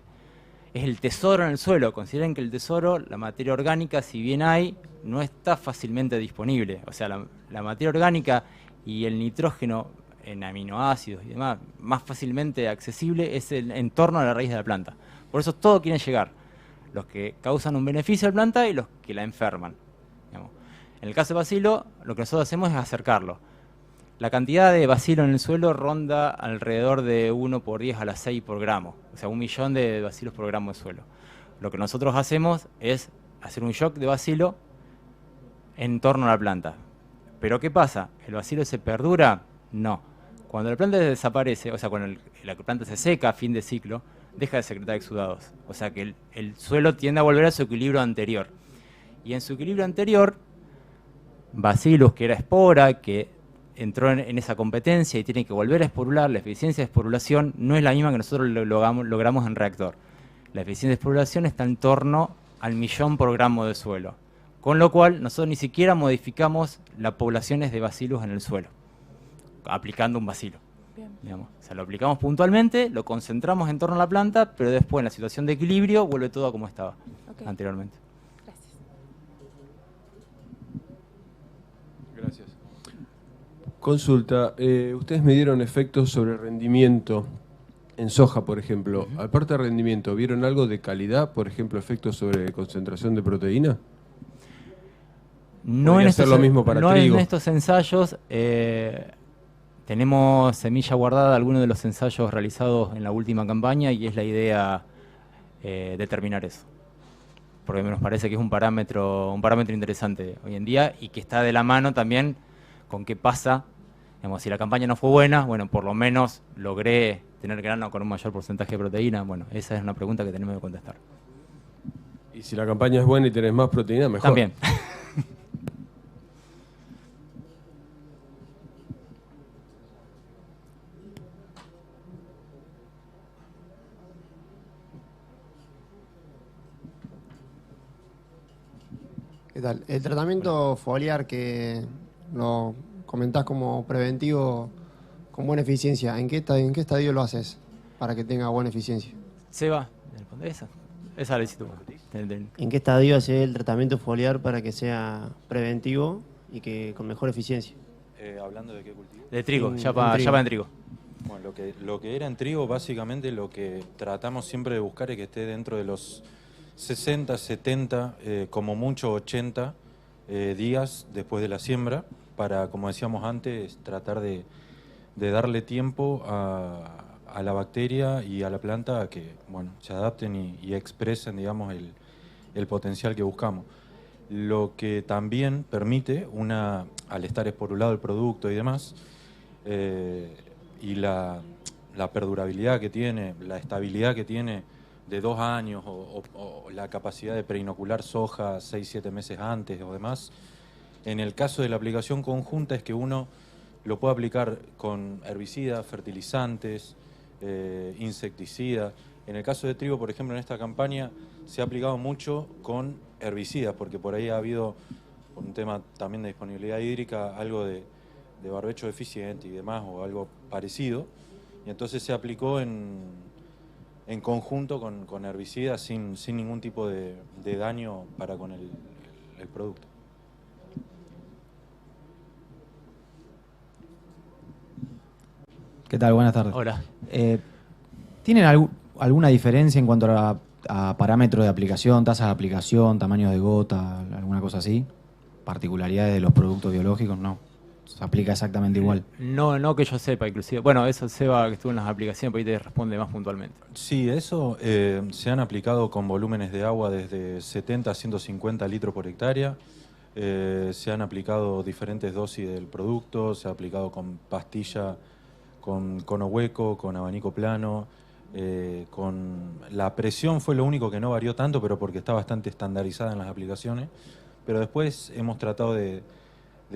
C: el tesoro en el suelo. Consideren que el tesoro, la materia orgánica, si bien hay, no está fácilmente disponible. O sea, la materia orgánica y el nitrógeno en aminoácidos y demás, más fácilmente accesible es el entorno de la raíz de la planta. Por eso todos quieren llegar, los que causan un beneficio a la planta y los que la enferman. Digamos. En el caso de bacilo, lo que nosotros hacemos es acercarlo. La cantidad de bacilo en el suelo ronda alrededor de 1 por 10 a la 6 por gramo, o sea, 1 millón de bacilos por gramo de suelo. Lo que nosotros hacemos es hacer un shock de bacilo en torno a la planta. ¿Pero qué pasa? ¿El bacilo se perdura? No. Cuando la planta desaparece, o sea, cuando la planta se seca a fin de ciclo, deja de secretar exudados. O sea que el suelo tiende a volver a su equilibrio anterior. Y en su equilibrio anterior, Bacillus, que era espora, que entró en esa competencia y tiene que volver a esporular, la eficiencia de esporulación no es la misma que nosotros logramos en reactor. La eficiencia de esporulación está en torno al 1.000.000 por gramo de suelo. Con lo cual, nosotros ni siquiera modificamos las poblaciones de Bacillus en el suelo, aplicando un bacilo. Digamos. O sea, lo aplicamos puntualmente, lo concentramos en torno a la planta, pero después en la situación de equilibrio vuelve todo a como estaba anteriormente.
F: Gracias.
G: Gracias. Consulta, ustedes me dieron efectos sobre rendimiento en soja, por ejemplo. Aparte de rendimiento, ¿vieron algo de calidad? Por ejemplo, efectos sobre concentración de proteína.
C: No en
G: hacer lo mismo para trigo.
C: En estos ensayos. Tenemos semilla guardada de algunos de los ensayos realizados en la última campaña y es la idea determinar eso. Porque nos parece que es un parámetro interesante hoy en día y que está de la mano también con qué pasa. Digamos, si la campaña no fue buena, bueno, por lo menos logré tener grano con un mayor porcentaje de proteína. Bueno, esa es una pregunta que tenemos que contestar.
G: Y si la campaña es buena y tenés más proteína, mejor.
C: También.
H: ¿Qué tal? El tratamiento foliar que lo comentás como preventivo con buena eficiencia, ¿en qué estadio lo haces para que tenga buena eficiencia?
C: Seba, ¿responde esa? Esa la hiciste vos.
H: ¿En qué estadio hace el tratamiento foliar para que sea preventivo y que con mejor eficiencia?
B: ¿Hablando de qué cultivo?
C: De trigo,
H: En
C: ya va en trigo.
B: Bueno, lo que era en trigo, básicamente lo que tratamos siempre de buscar es que esté dentro de los 60, 70, como mucho 80 días después de la siembra, para, como decíamos antes, tratar de darle tiempo a la bacteria y a la planta a que, bueno, se adapten y expresen, digamos, el potencial que buscamos. Lo que también permite, al estar esporulado el producto y demás, y la perdurabilidad que tiene, la estabilidad que tiene de 2 años o la capacidad de preinocular soja 6-7 meses antes o demás, en el caso de la aplicación conjunta es que uno lo puede aplicar con herbicidas, fertilizantes, insecticidas. En el caso de trigo, por ejemplo, en esta campaña se ha aplicado mucho con herbicidas, porque por ahí ha habido, por un tema también de disponibilidad hídrica, algo de barbecho deficiente y demás, o algo parecido, y entonces se aplicó en conjunto con herbicidas sin ningún tipo de daño para con el producto.
I: ¿Qué tal? Buenas tardes.
C: Hola.
I: ¿Tienen alguna diferencia en cuanto a parámetros de aplicación, tasas de aplicación, tamaños de gota, alguna cosa así? ¿Particularidades de los productos biológicos? No. ¿Se aplica exactamente igual?
C: No que yo sepa, inclusive. Bueno, eso Seba, que estuvo en las aplicaciones, por ahí te responde más puntualmente.
B: Sí, eso se han aplicado con volúmenes de agua desde 70 a 150 litros por hectárea. Se han aplicado diferentes dosis del producto, se ha aplicado con pastilla, con cono hueco, con abanico plano. Con la presión fue lo único que no varió tanto, pero porque está bastante estandarizada en las aplicaciones. Pero después hemos tratado de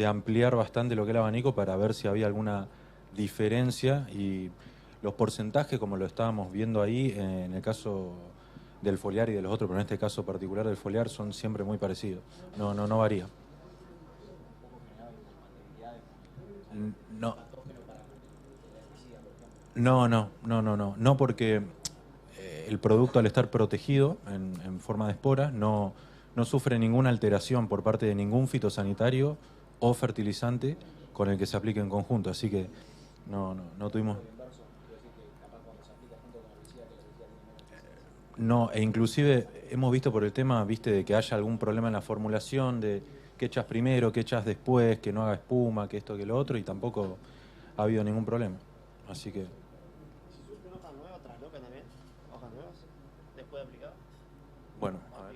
B: ampliar bastante lo que es el abanico para ver si había alguna diferencia, y los porcentajes, como lo estábamos viendo ahí, en el caso del foliar y de los otros, pero en este caso particular del foliar, son siempre muy parecidos. No varía. No, porque el producto, al estar protegido en forma de espora, no sufre ninguna alteración por parte de ningún fitosanitario o fertilizante con el que se aplique en conjunto, así que no tuvimos... No, e inclusive hemos visto por el tema, de que haya algún problema en la formulación, de qué echas primero, qué echas después, que no haga espuma, que esto, que lo otro, y tampoco ha habido ningún problema, así que...
H: Si surge una hoja nueva, trasloca también, hojas nuevas, después de aplicar.
B: Bueno, a ver.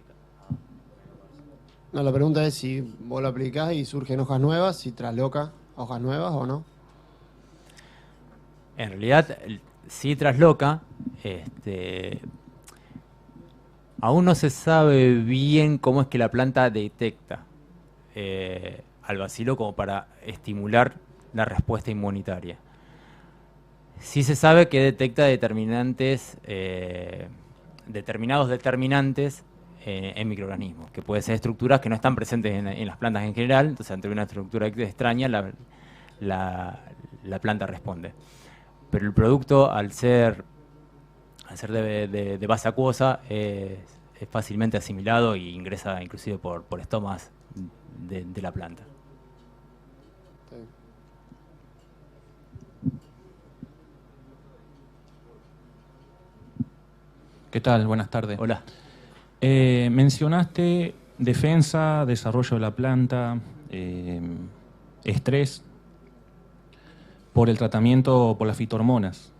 H: No, la pregunta es si vos lo aplicás y surgen hojas nuevas, si trasloca hojas nuevas o no.
C: En realidad, sí trasloca. Aún no se sabe bien cómo es que la planta detecta al bacilo como para estimular la respuesta inmunitaria. Sí se sabe que detecta determinados determinantes en microorganismos, que pueden ser estructuras que no están presentes en las plantas en general. Entonces, ante una estructura extraña, la planta responde. Pero el producto, al ser de base acuosa, es fácilmente asimilado y ingresa inclusive por estomas de la planta.
J: ¿Qué tal? Buenas tardes.
C: Hola.
J: Mencionaste defensa, desarrollo de la planta, estrés por el tratamiento por las fitohormonas.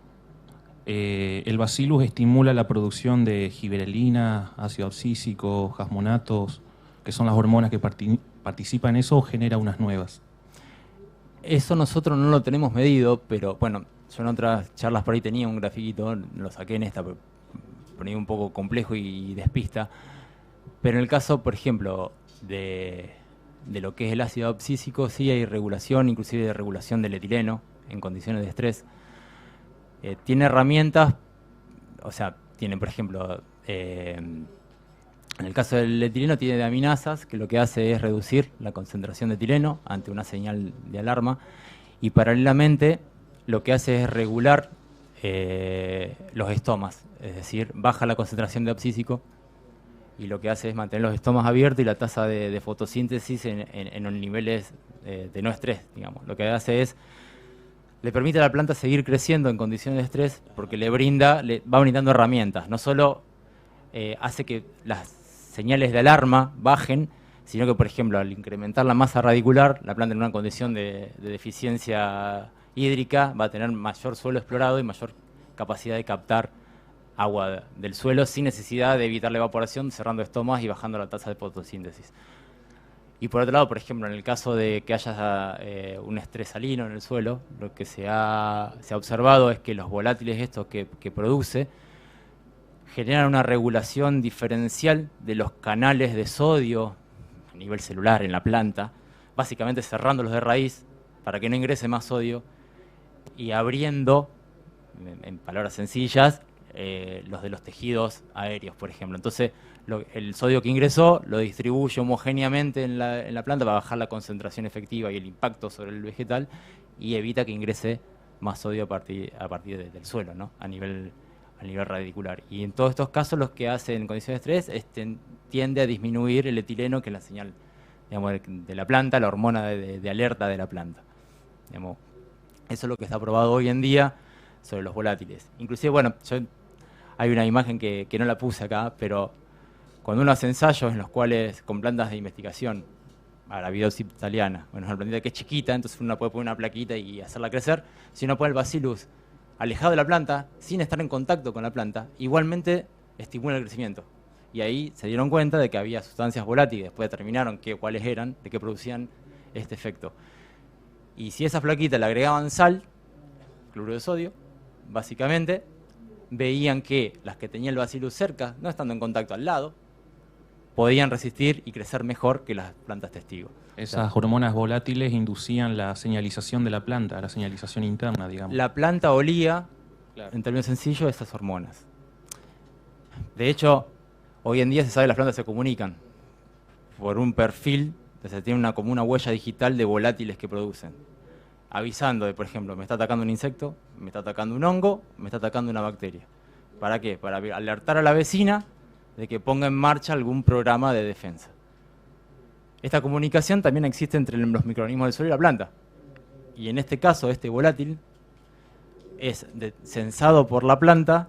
J: El Bacillus estimula la producción de gibberelina, ácido abscísico, jasmonatos, que son las hormonas que participan en eso, o genera unas nuevas.
C: Eso nosotros no lo tenemos medido, pero bueno, yo en otras charlas por ahí tenía un grafiquito, lo saqué en esta, ponía un poco complejo y despista. Pero en el caso, por ejemplo, de lo que es el ácido abscísico, sí hay regulación, inclusive de regulación del etileno en condiciones de estrés. Tiene herramientas, o sea, tiene, por ejemplo, en el caso del etileno tiene aminasas, que lo que hace es reducir la concentración de etileno ante una señal de alarma, y paralelamente lo que hace es regular los estomas, es decir, baja la concentración de abscísico y lo que hace es mantener los estomas abiertos y la tasa de fotosíntesis en los niveles de no estrés, digamos. Lo que hace es, le permite a la planta seguir creciendo en condiciones de estrés porque le va brindando herramientas. No solo hace que las señales de alarma bajen, sino que, por ejemplo, al incrementar la masa radicular, la planta en una condición de deficiencia hídrica va a tener mayor suelo explorado y mayor capacidad de captar agua del suelo sin necesidad de evitar la evaporación, cerrando estomas y bajando la tasa de fotosíntesis. Y por otro lado, por ejemplo, en el caso de que haya un estrés salino en el suelo, lo que se ha observado es que los volátiles estos que produce generan una regulación diferencial de los canales de sodio a nivel celular en la planta, básicamente cerrándolos de raíz para que no ingrese más sodio y abriendo, en palabras sencillas, los de los tejidos aéreos, por ejemplo. Entonces, el sodio que ingresó lo distribuye homogéneamente en la planta para bajar la concentración efectiva y el impacto sobre el vegetal y evita que ingrese más sodio a partir del suelo, ¿no? a nivel radicular. Y en todos estos casos, los que hacen en condiciones de estrés tiende a disminuir el etileno, que es la señal, digamos, de la planta, la hormona de alerta de la planta. Digamos, eso es lo que está probado hoy en día sobre los volátiles. Inclusive, bueno, hay una imagen que no la puse acá, pero cuando uno hace ensayos en los cuales, con plantas de investigación, a la Biodopsis italiana, bueno, es una plantita que es chiquita, entonces uno puede poner una plaquita y hacerla crecer. Si uno pone el Bacillus alejado de la planta, sin estar en contacto con la planta, igualmente estimula el crecimiento. Y ahí se dieron cuenta de que había sustancias volátiles, después determinaron cuáles eran, de qué producían este efecto. Y si a esa plaquita le agregaban sal, cloruro de sodio, básicamente veían que las que tenían el Bacillus cerca, no estando en contacto al lado, podían resistir y crecer mejor que las plantas testigo.
J: Esas hormonas volátiles inducían la señalización de la planta, la señalización interna, digamos.
C: La planta olía,
J: Claro.
C: en términos sencillos, esas hormonas. De hecho, hoy en día se sabe que las plantas se comunican por un perfil, se tiene como una huella digital de volátiles que producen, avisando de, por ejemplo, me está atacando un insecto, me está atacando un hongo, me está atacando una bacteria. ¿Para qué? Para alertar a la vecina de que ponga en marcha algún programa de defensa. Esta comunicación también existe entre los microorganismos del suelo y la planta. Y en este caso, este volátil es sensado por la planta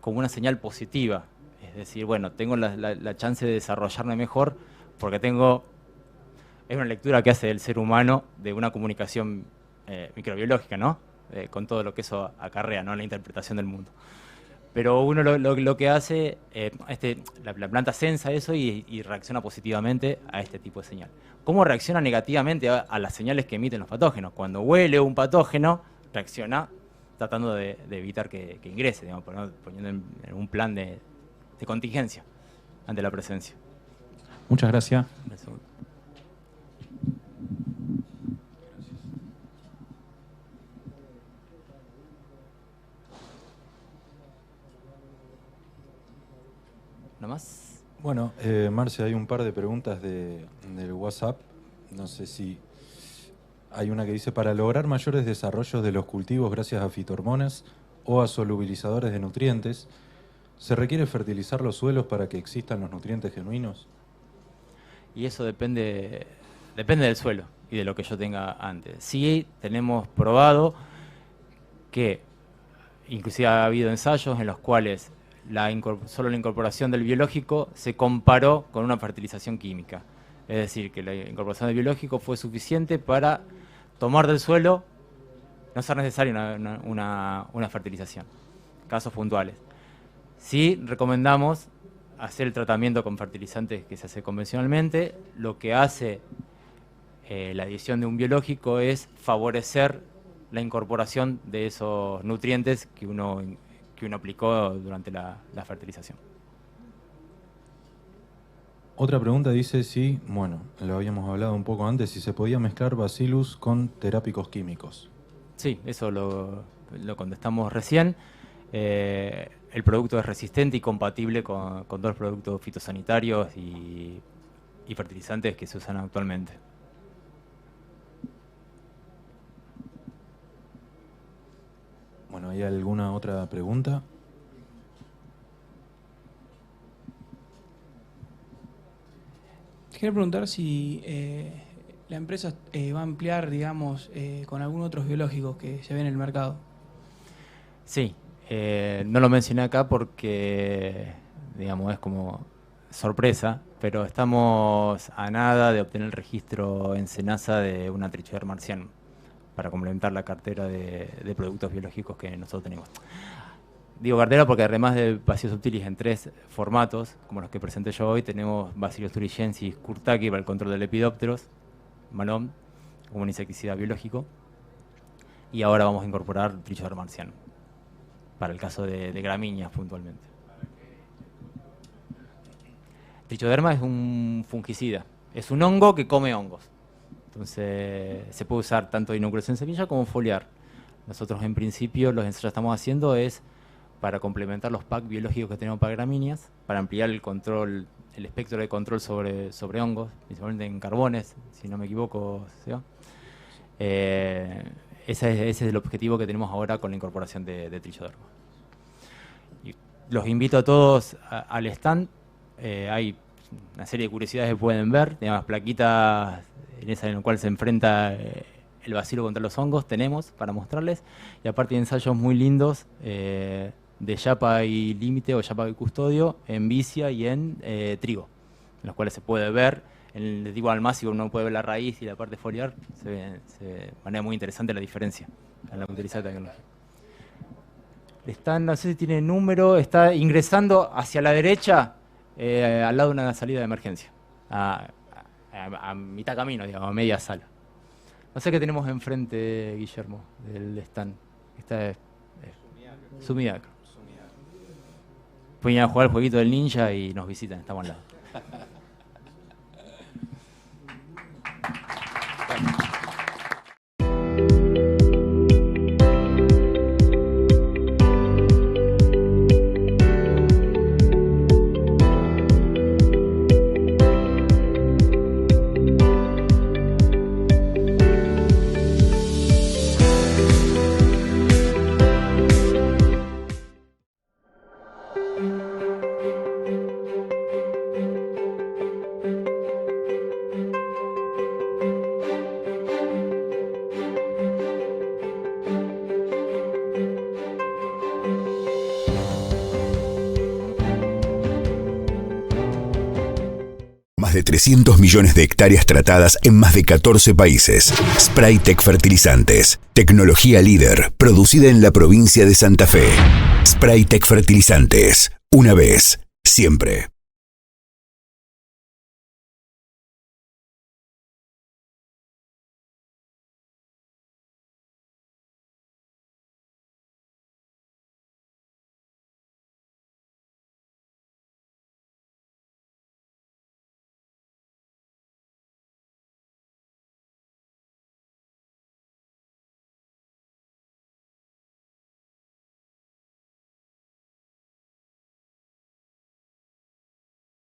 C: como una señal positiva. Es decir, bueno, tengo la chance de desarrollarme mejor porque es una lectura que hace el ser humano de una comunicación microbiológica, ¿no? Con todo lo que eso acarrea, ¿no? La interpretación del mundo. Pero uno lo que hace, la planta sensa eso y reacciona positivamente a este tipo de señal. ¿Cómo reacciona negativamente a las señales que emiten los patógenos? Cuando huele un patógeno, reacciona tratando de evitar que ingrese, digamos, poniendo en un plan de contingencia ante la presencia.
J: Muchas gracias.
C: ¿No más?
B: Bueno, Marcia, hay un par de preguntas del WhatsApp. No sé si hay una que dice, para lograr mayores desarrollos de los cultivos gracias a fitohormonas o a solubilizadores de nutrientes, ¿se requiere fertilizar los suelos para que existan los nutrientes genuinos?
C: Y eso depende del suelo y de lo que yo tenga antes. Sí, tenemos probado que inclusive ha habido ensayos en los cuales solo la incorporación del biológico se comparó con una fertilización química. Es decir, que la incorporación del biológico fue suficiente para tomar del suelo, no ser necesaria una fertilización. Casos puntuales. Sí recomendamos hacer el tratamiento con fertilizantes que se hace convencionalmente. Lo que hace la adición de un biológico es favorecer la incorporación de esos nutrientes que uno aplicó durante la fertilización.
B: Otra pregunta dice si, bueno, lo habíamos hablado un poco antes, si se podía mezclar Bacillus con terápicos químicos.
C: Sí, eso lo contestamos recién. El producto es resistente y compatible con todos los productos fitosanitarios y fertilizantes que se usan actualmente.
B: Bueno, ¿hay alguna otra pregunta?
K: quería preguntar si la empresa va a ampliar, digamos, con algunos otros biológicos que se ven en el mercado.
C: Sí, no lo mencioné acá porque, digamos, es como sorpresa, pero estamos a nada de obtener el registro en SENASA de una Trichoderma marciano para complementar la cartera de productos biológicos que nosotros tenemos. Digo cartera porque además de Bacillus subtilis en 3 formatos, como los que presenté yo hoy, tenemos Bacillus thuringiensis kurtaki para el control de lepidópteros, Malón, como un insecticida biológico, y ahora vamos a incorporar Trichoderma marciano, para el caso de gramíneas puntualmente. Trichoderma es un fungicida, es un hongo que come hongos. Entonces se puede usar tanto de inoculación en semilla como foliar. Nosotros en principio los ensayos que estamos haciendo es para complementar los packs biológicos que tenemos para gramíneas, para ampliar el control, el espectro de control sobre hongos, principalmente en carbones, si no me equivoco, ¿sí? Ese es el objetivo que tenemos ahora con la incorporación de Trichoderma. Y los invito a todos al stand. Hay una serie de curiosidades que pueden ver, digamos, plaquitas en la cual se enfrenta el bacilo contra los hongos, tenemos para mostrarles, y aparte de ensayos muy lindos de Yapa y Límite o Yapa y Custodio en vicia y en trigo, en los cuales se puede ver, les digo al máximo, uno puede ver la raíz y la parte foliar, se ve de manera muy interesante la diferencia en la utilizada tecnología. No sé si tiene número, está ingresando hacia la derecha, al lado de una salida de emergencia, a mitad camino, digamos, a media sala. No sé qué tenemos enfrente, Guillermo, del stand. Esta es Sumidac. Pueden ir a jugar el jueguito del ninja y nos visitan, estamos al lado.
A: Más de 300 millones de hectáreas tratadas en más de 14 países. Spraytec Fertilizantes. Tecnología líder, producida en la provincia de Santa Fe. Spraytec Fertilizantes. Una vez, siempre.